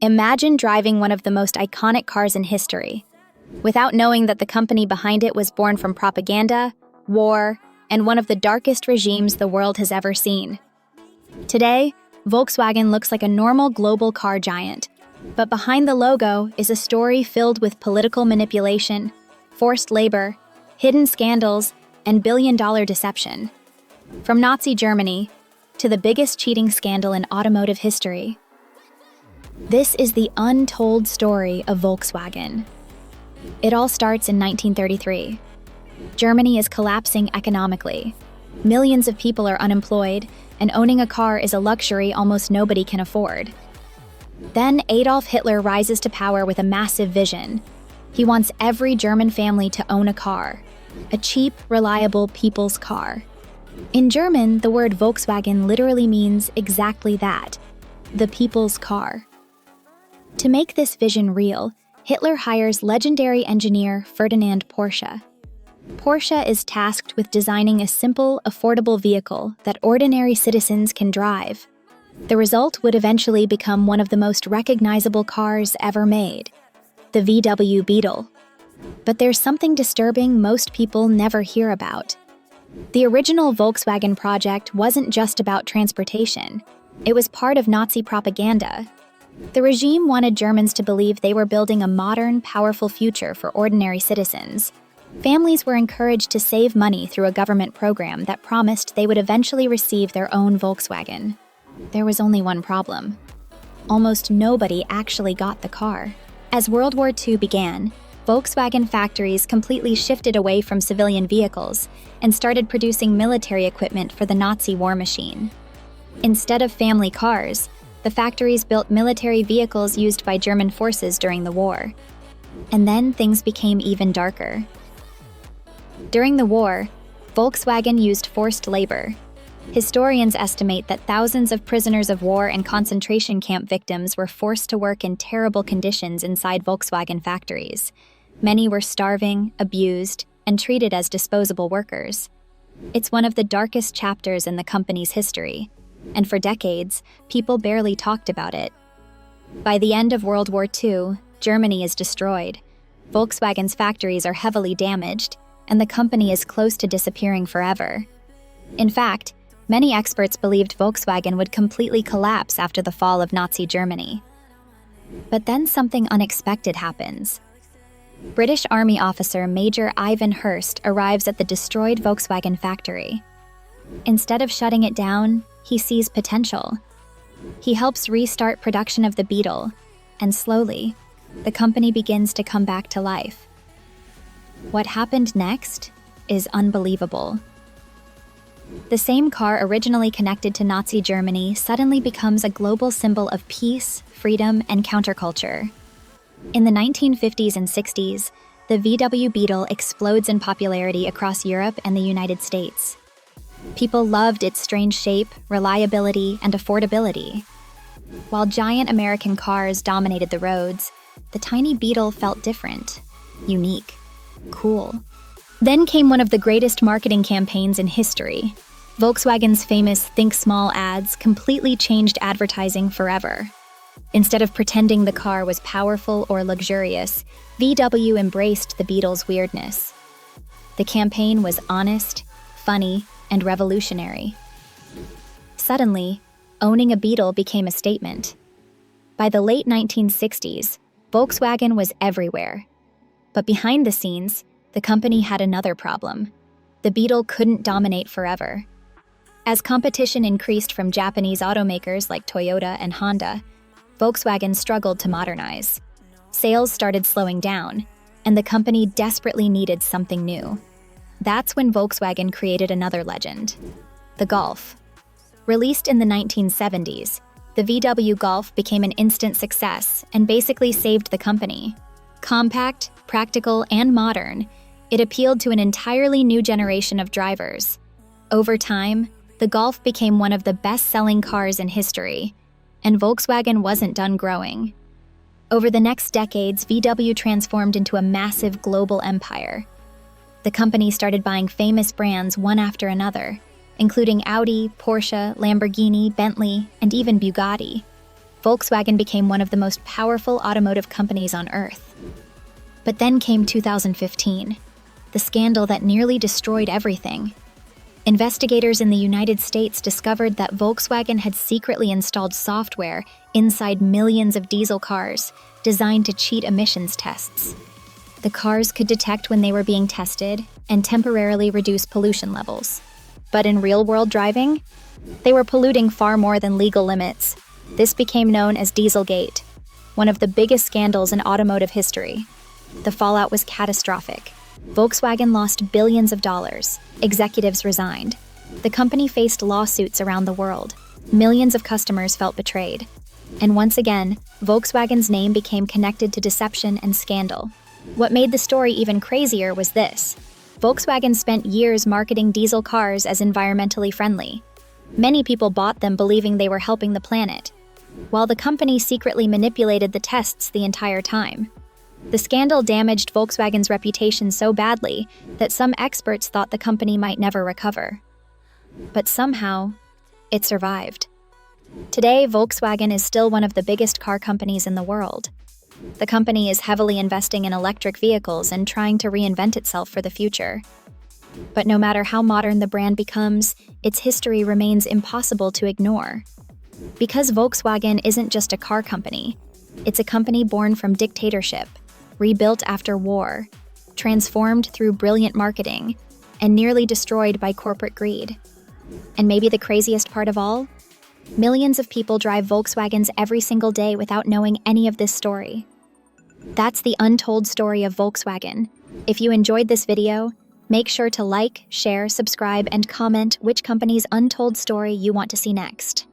Imagine driving one of the most iconic cars in history, without knowing that the company behind it was born from propaganda, war, and one of the darkest regimes the world has ever seen. Today, Volkswagen looks like a normal global car giant, but behind the logo is a story filled with political manipulation, forced labor, hidden scandals, and billion-dollar deception. From Nazi Germany to the biggest cheating scandal in automotive history. This is the untold story of Volkswagen. It all starts in 1933. Germany is collapsing economically. Millions of people are unemployed, and owning a car is a luxury almost nobody can afford. Then Adolf Hitler rises to power with a massive vision. He wants every German family to own a car, a cheap, reliable people's car. In German, the word Volkswagen literally means exactly that, the people's car. To make this vision real, Hitler hires legendary engineer Ferdinand Porsche. Porsche is tasked with designing a simple, affordable vehicle that ordinary citizens can drive. The result would eventually become one of the most recognizable cars ever made, the VW Beetle. But there's something disturbing most people never hear about. The original Volkswagen project wasn't just about transportation. It was part of Nazi propaganda. The regime wanted Germans to believe they were building a modern, powerful future for ordinary citizens. Families were encouraged to save money through a government program that promised they would eventually receive their own Volkswagen. There was only one problem. Almost nobody actually got the car. As World War II began, Volkswagen factories completely shifted away from civilian vehicles and started producing military equipment for the Nazi war machine. Instead of family cars, the factories built military vehicles used by German forces during the war. And then things became even darker. During the war, Volkswagen used forced labor. Historians estimate that thousands of prisoners of war and concentration camp victims were forced to work in terrible conditions inside Volkswagen factories. Many were starving, abused, and treated as disposable workers. It's one of the darkest chapters in the company's history, and for decades, people barely talked about it. By the end of World War II, Germany is destroyed. Volkswagen's factories are heavily damaged, and the company is close to disappearing forever. In fact, many experts believed Volkswagen would completely collapse after the fall of Nazi Germany. But then something unexpected happens. British Army officer Major Ivan Hurst arrives at the destroyed Volkswagen factory. Instead of shutting it down, he sees potential. He helps restart production of the Beetle, and slowly, the company begins to come back to life. What happened next is unbelievable. The same car originally connected to Nazi Germany suddenly becomes a global symbol of peace, freedom, and counterculture. In the 1950s and 60s, the VW Beetle explodes in popularity across Europe and the United States. People loved its strange shape, reliability, and affordability. While giant American cars dominated the roads, the tiny Beetle felt different, unique, cool. Then came one of the greatest marketing campaigns in history. Volkswagen's famous Think Small ads completely changed advertising forever. Instead of pretending the car was powerful or luxurious, VW embraced the Beetle's weirdness. The campaign was honest, funny, and revolutionary. Suddenly, owning a Beetle became a statement. By the late 1960s, Volkswagen was everywhere. But behind the scenes, the company had another problem. The Beetle couldn't dominate forever. As competition increased from Japanese automakers like Toyota and Honda, Volkswagen struggled to modernize. Sales started slowing down, and the company desperately needed something new. That's when Volkswagen created another legend, the Golf. Released in the 1970s, the VW Golf became an instant success and basically saved the company. Compact, practical, and modern, it appealed to an entirely new generation of drivers. Over time, the Golf became one of the best-selling cars in history, and Volkswagen wasn't done growing. Over the next decades, VW transformed into a massive global empire. The company started buying famous brands one after another, including Audi, Porsche, Lamborghini, Bentley, and even Bugatti. Volkswagen became one of the most powerful automotive companies on Earth. But then came 2015, the scandal that nearly destroyed everything. Investigators in the United States discovered that Volkswagen had secretly installed software inside millions of diesel cars designed to cheat emissions tests. The cars could detect when they were being tested and temporarily reduce pollution levels. But in real-world driving, they were polluting far more than legal limits. This became known as Dieselgate, one of the biggest scandals in automotive history. The fallout was catastrophic. Volkswagen lost billions of dollars. Executives resigned. The company faced lawsuits around the world. Millions of customers felt betrayed. And once again, Volkswagen's name became connected to deception and scandal. What made the story even crazier was this. Volkswagen spent years marketing diesel cars as environmentally friendly. Many people bought them believing they were helping the planet, while the company secretly manipulated the tests the entire time. The scandal damaged Volkswagen's reputation so badly that some experts thought the company might never recover. But somehow, it survived. Today, Volkswagen is still one of the biggest car companies in the world. The company is heavily investing in electric vehicles and trying to reinvent itself for the future. But no matter how modern the brand becomes, its history remains impossible to ignore. Because Volkswagen isn't just a car company, it's a company born from dictatorship, rebuilt after war, transformed through brilliant marketing, and nearly destroyed by corporate greed. And maybe the craziest part of all? Millions of people drive Volkswagens every single day without knowing any of this story. That's the untold story of Volkswagen. If you enjoyed this video, make sure to like, share, subscribe, and comment which company's untold story you want to see next.